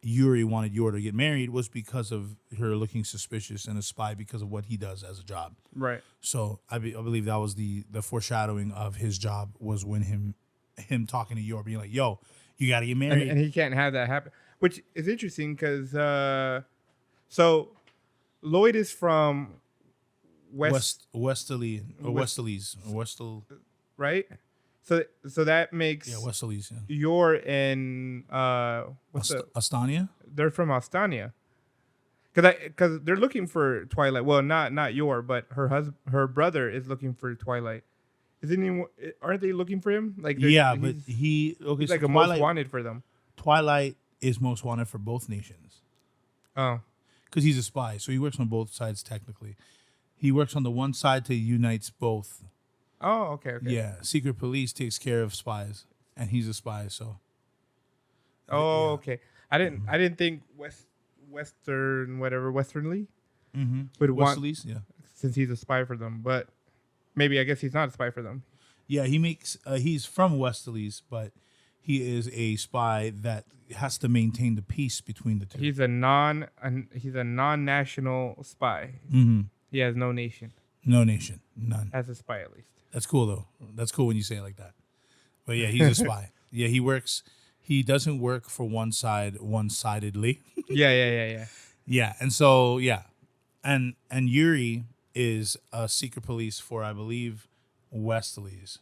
Yuri wanted Yor to get married was because of her looking suspicious and a spy because of what he does as a job. Right. So I believe that was the foreshadowing of his job was when him talking to Yor, being like, yo, you got to get married. And he can't have that happen, which is interesting because so Lloyd is from Westerlies, right? So that makes Westerlies, yeah. Yor and Astania. They're from Astania, because they're looking for Twilight. Well, not Yor, but her brother is looking for Twilight. Aren't they looking for him? Like yeah, but he's like so a most wanted for them. Twilight is most wanted for both nations. Oh, because he's a spy, so he works on both sides technically. He works on the one side to unites both. Oh, okay. Yeah, secret police takes care of spies, and he's a spy. So. Oh, yeah. Okay. I didn't think Westernly would want, yeah, since he's a spy for them, but maybe I guess he's not a spy for them. Yeah, he's from Westerlies, but he is a spy that has to maintain the peace between the two. He's a non-national spy. Mm-hmm. He has no nation. No nation, none. As a spy, at least. That's cool though. That's cool when you say it like that. But yeah, he's a spy. Yeah, he doesn't work for one side one-sidedly. Yeah. Yeah, and so and Yuri is a secret police for, I believe, Westerlies.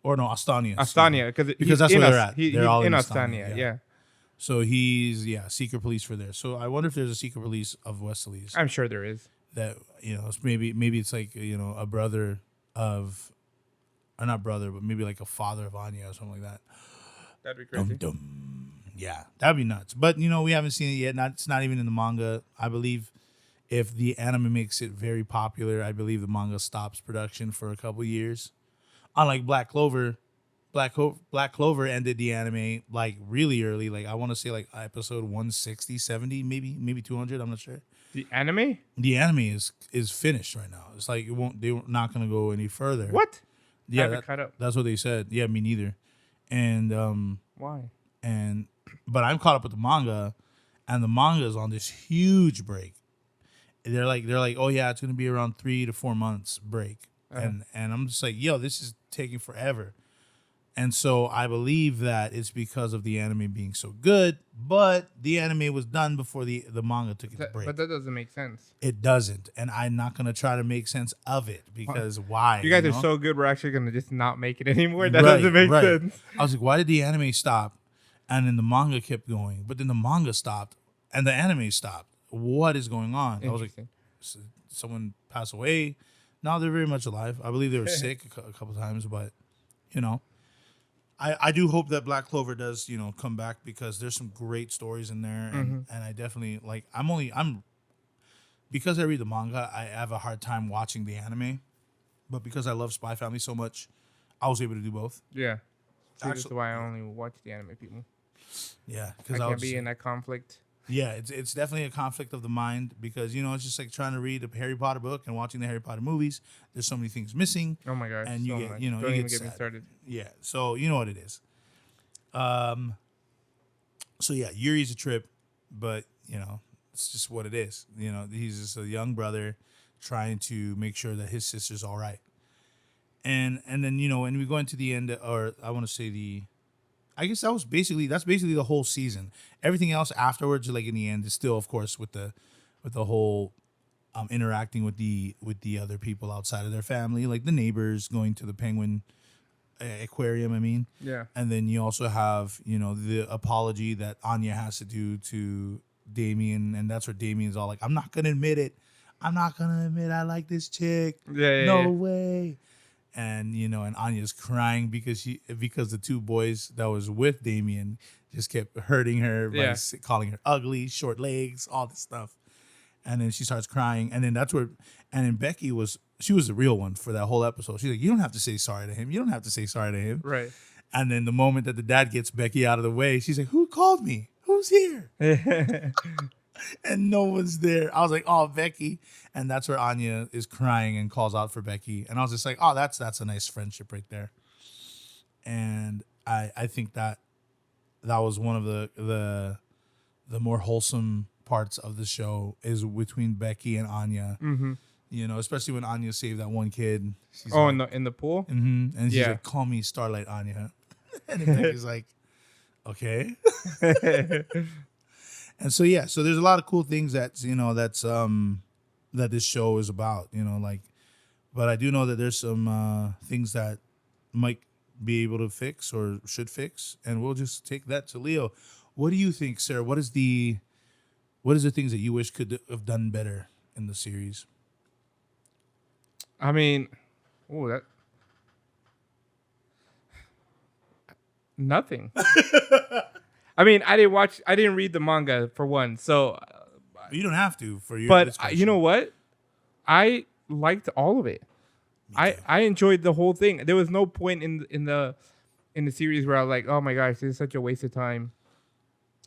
Or no, Astania. Astania, because that's where they're at. They're all in Astania. Yeah. So he's secret police for there. So I wonder if there's a secret police of Westerlies. I'm sure there is. That maybe it's like a brother of, or not brother, but maybe like a father of Anya or something like that. That'd be crazy. Dum. Yeah, that'd be nuts. But we haven't seen it yet. It's not even in the manga. I believe if the anime makes it very popular, I believe the manga stops production for a couple years. Unlike Black Clover, Black Clover ended the anime like really early. Like I want to say like episode 160, 70, maybe 200. I'm not sure. The anime? The anime is finished right now. It's like they're not going to go any further. What? Yeah, cut up. That's what they said. Yeah, me neither. And why? But I'm caught up with the manga, and the manga is on this huge break. They're like, oh yeah, it's going to be around 3 to 4 months break. And I'm just like, yo, this is taking forever. And so I believe that it's because of the anime being so good, but the anime was done before the manga took its break. But that doesn't make sense. It doesn't, and I'm not going to try to make sense of it because why? You guys are so good, we're actually going to just not make it anymore. That doesn't make sense. I was like, why did the anime stop? And then the manga kept going, but then the manga stopped and the anime stopped. What is going on? I was like, someone passed away. No, they're very much alive. I believe they were sick a couple times, but I do hope that Black Clover does come back because there's some great stories in there, and I definitely I'm because I read the manga, I have a hard time watching the anime, but because I love Spy Family so much, I was able to do both. Yeah, that's why I only watch the anime, people. Yeah, because I can't be in that conflict. Yeah, it's definitely a conflict of the mind because it's just like trying to read a Harry Potter book and watching the Harry Potter movies. There's so many things missing. Oh my gosh! And you get Don't you even get get me started. Yeah, so you know what it is. So yeah, Yuri's a trip, but it's just what it is. He's just a young brother trying to make sure that his sister's all right. And then when we go into the end, or I want to say I guess that's basically the whole season. Everything else afterwards, like in the end, is still, of course, with the whole interacting with the other people outside of their family, like the neighbors, going to the penguin aquarium. I mean, Yeah. and then you also have the apology that Anya has to do to Damien, and that's where Damien's all like, "I'm not gonna admit it. I'm not gonna admit I like this chick. Yeah. No way." And and Anya's crying because the two boys that was with Damien just kept hurting her by calling her ugly, short legs, all this stuff. And then she starts crying, and then then Becky was the real one for that whole episode. She's like, "You don't have to say sorry to him. You don't have to say sorry to him." Right. And then the moment that the dad gets Becky out of the way, she's like, "Who called me? Who's here?" And no one's there. I was like, "Oh, Becky." And that's where Anya is crying and calls out for Becky. And I was just like, "Oh, that's a nice friendship right there." And I think that was one of the more wholesome parts of the show is between Becky and Anya. Mm-hmm. Especially when Anya saved that one kid. She's in the pool. Mm-hmm. And she's like, "Call me Starlight Anya." And then Becky's like, "Okay." And so there's a lot of cool things that that this show is about. But I do know that there's some things that Mike be able to fix or should fix, and we'll just take that to Leo. What do you think, Sarah? What is the things that you wish could have done better in the series? I mean, nothing. I mean, I didn't read the manga for one, so. You don't have to for your. But you know what? I liked all of it. I enjoyed the whole thing. There was no point in the series where I was like, "Oh my gosh, this is such a waste of time."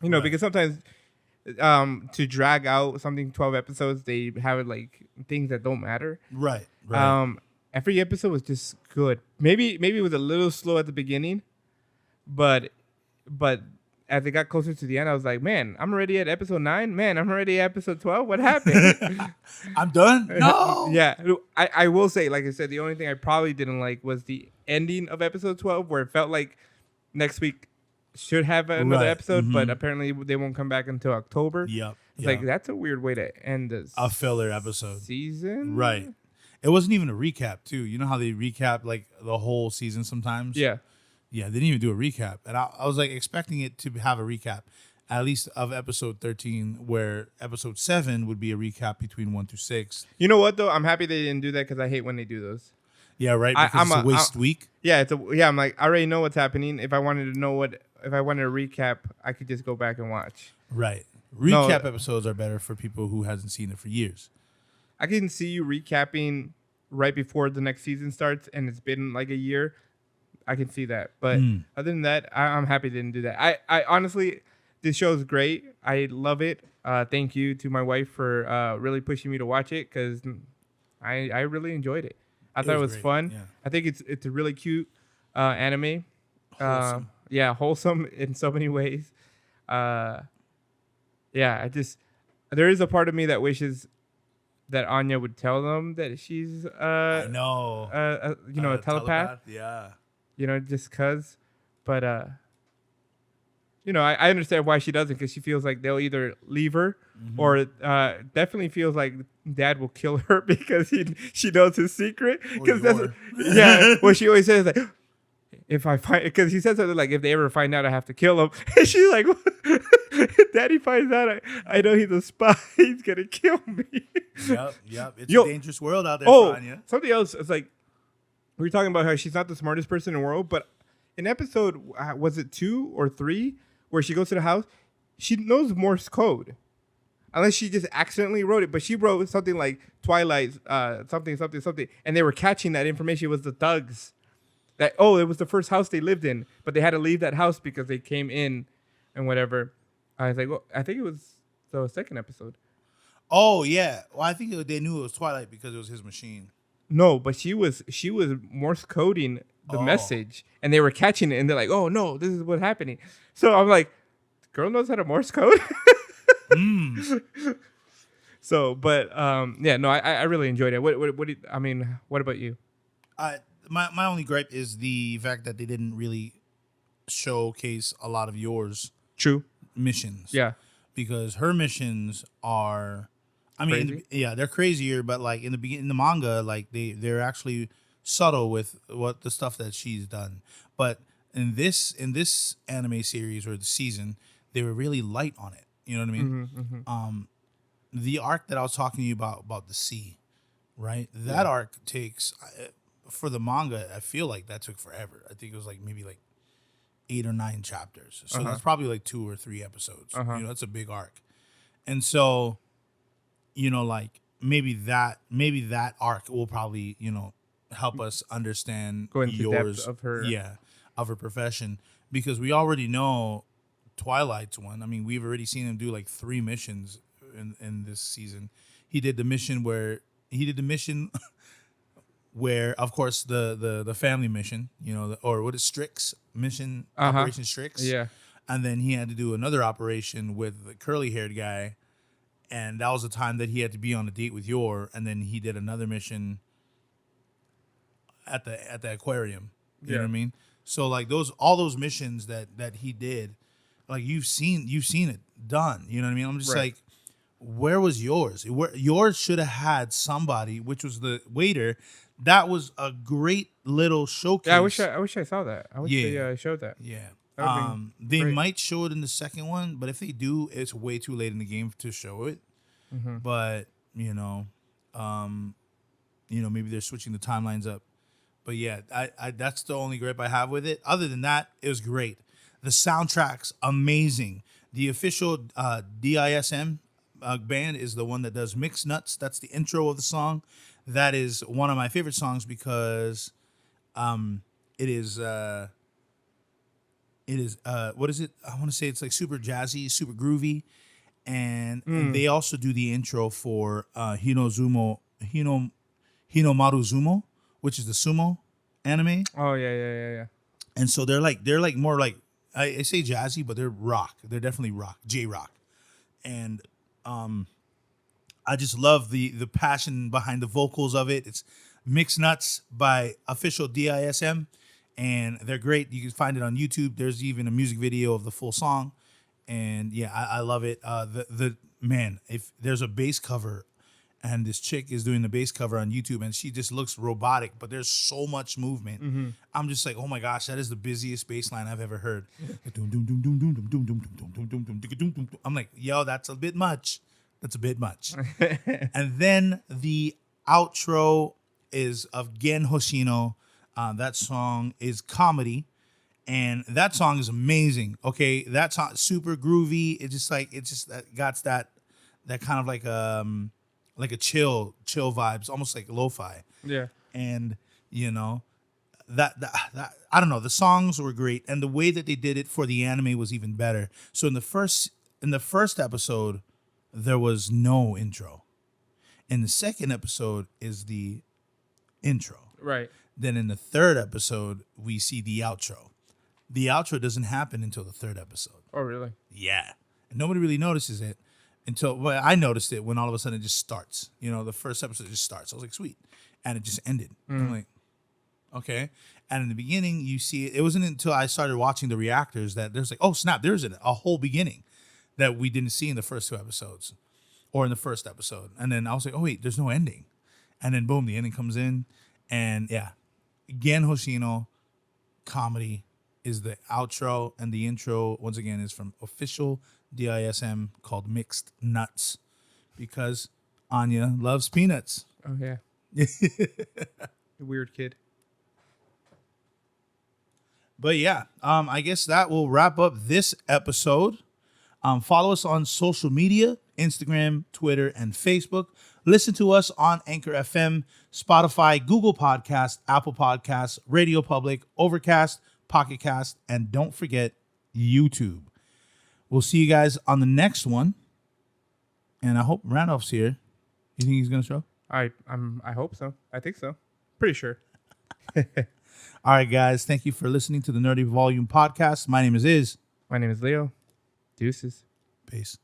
Right. Because sometimes to drag out something 12 episodes, they have like things that don't matter. Right. Every episode was just good. Maybe it was a little slow at the beginning, but as it got closer to the end, I was like, "Man, I'm already at episode 9. Man, I'm already at episode 12. What happened?" I'm done. No. Yeah, I will say, like I said, the only thing I probably didn't like was the ending of episode 12, where it felt like next week should have another episode, but apparently they won't come back until October. Yep. It's like, that's a weird way to end this a filler episode season. Right. It wasn't even a recap too. You know how they recap like the whole season sometimes? Yeah. Yeah, they didn't even do a recap. And I was like expecting it to have a recap, at least of episode 13, where episode 7 would be a recap between 1 through 6. You know what though? I'm happy they didn't do that because I hate when they do those. Yeah, right. Because it's a waste week. Yeah, I'm like, I already know what's happening. If I wanted to recap, I could just go back and watch. Right. Recap episodes are better for people who hasn't seen it for years. I can see you recapping right before the next season starts, and it's been like a year. I can see that, but other than that, I'm happy they didn't do that. I honestly, this show is great. I love it. Thank you to my wife for really pushing me to watch it because I really enjoyed it. I thought it was fun. Yeah. I think it's a really cute anime. Wholesome. Wholesome in so many ways. There is a part of me that wishes that Anya would tell them that she's I know. a telepath. Yeah. Just cause, but I understand why she doesn't, because she feels like they'll either leave her or definitely feels like Dad will kill her because she knows his secret. Well, she always says like, if I find, because he says something like, if they ever find out, I have to kill him. And she's like, if Daddy finds out, I know he's a spy. He's gonna kill me. Yep. It's a dangerous world out there for Anya. Something else. It's like, we were talking about how she's not the smartest person in the world, but in episode, was it 2 or 3, where she goes to the house, she knows Morse code. Unless she just accidentally wrote it. But she wrote something like Twilight, something, and they were catching that information. It was the thugs. It was the first house they lived in, but they had to leave that house because they came in and whatever. I was like, well, I think it was the second episode. Oh, yeah. Well, I think they knew it was Twilight because it was his machine. No, but she was Morse coding the message, and they were catching it, and they're like, "Oh no, this is what's happening." So I'm like, "The girl knows how to Morse code." So, but I really enjoyed it. What about you? my only gripe is the fact that they didn't really showcase a lot of yours True. missions. Yeah. Because her missions are, I mean, Crazy. yeah, they're crazier, but like in the beginning, in the manga, like they're actually subtle with what the stuff that she's done. But in this anime series or the season, they were really light on it. You know what I mean? The arc that I was talking to you about the sea, right? That arc takes for the manga. I feel like that took forever. I think it was like maybe like 8 or 9 chapters. So that's probably like 2 or 3 episodes. That's a big arc. And so, like maybe that arc will probably, help us understand Go into yours, depth of her. yeah, of her profession, because we already know Twilight's one. I mean, we've already seen him do like 3 missions in this season. He did the mission where, of course, the family mission, or what is Strix mission, Operation Strix. Yeah. And then he had to do another operation with the curly haired guy, and that was the time that he had to be on a date with Yor. And then he did another mission at the aquarium. You know what I mean? So like all those missions that he did, like you've seen it done. You know what I mean? I'm just like, where was yours? Yours should have had somebody, which was the waiter. That was a great little showcase. Yeah, I wish I saw that. I wish they showed that. Yeah. That would've been They great. might show it in the second one, but if they do, it's way too late in the game to show it. But maybe they're switching the timelines up. But yeah, I that's the only gripe I have with it. Other than that, it was great. The soundtrack's amazing. The official DISM band is the one that does Mixed Nuts. That's the intro of the song. That is one of my favorite songs because it is what is it? I want to say it's like super jazzy, super groovy. And they also do the intro for Hinomaru Zumo, which is the sumo anime. Oh yeah. And so they're like more like I say jazzy, but they're rock. They're definitely rock, J rock. And I just love the passion behind the vocals of it. It's Mixed Nuts by official DISM, and they're great. You can find it on YouTube. There's even a music video of the full song, and yeah, I love it. The man, if there's a bass cover, and this chick is doing the bass cover on YouTube, and she just looks robotic, but there's so much movement. I'm just like, oh my gosh, that is the busiest bass line I've ever heard. I'm like, yo, that's a bit much. That's a bit much. And then the outro is of Gen Hoshino. That song is Comedy, and that song is amazing. Okay, that song super groovy. It's just got that kind of like a chill vibes, almost like lo-fi. Yeah. And that I don't know. The songs were great, and the way that they did it for the anime was even better. So in the first episode, there was no intro. In the second episode is the intro. Right. Then in the third episode, we see the outro. The outro doesn't happen until the third episode. Oh really? Yeah. And nobody really notices it well, I noticed it when all of a sudden it just starts. The first episode just starts. I was like, sweet. And it just ended. I'm like, okay. And in the beginning, you see it. It wasn't until I started watching the reactors that there's like, oh, snap, there's a whole beginning that we didn't see in the first 2 episodes or in the first episode. And then I was like, oh, wait, there's no ending. And then, boom, the ending comes in. And, yeah, Gen Hoshino Comedy is the outro. And the intro, once again, is from official DISM called Mixed Nuts because Anya loves peanuts. Oh yeah. Weird kid. But yeah, I guess that will wrap up this episode. Follow us on social media, Instagram, Twitter, and Facebook. Listen to us on Anchor FM, Spotify, Google Podcasts, Apple Podcasts, Radio Public, Overcast, Pocket Cast, and don't forget YouTube. We'll see you guys on the next one. And I hope Randolph's here. You think he's going to show? I hope so. I think so. Pretty sure. All right, guys. Thank you for listening to the Nerdy Volume Podcast. My name is Iz. My name is Leo. Deuces. Peace.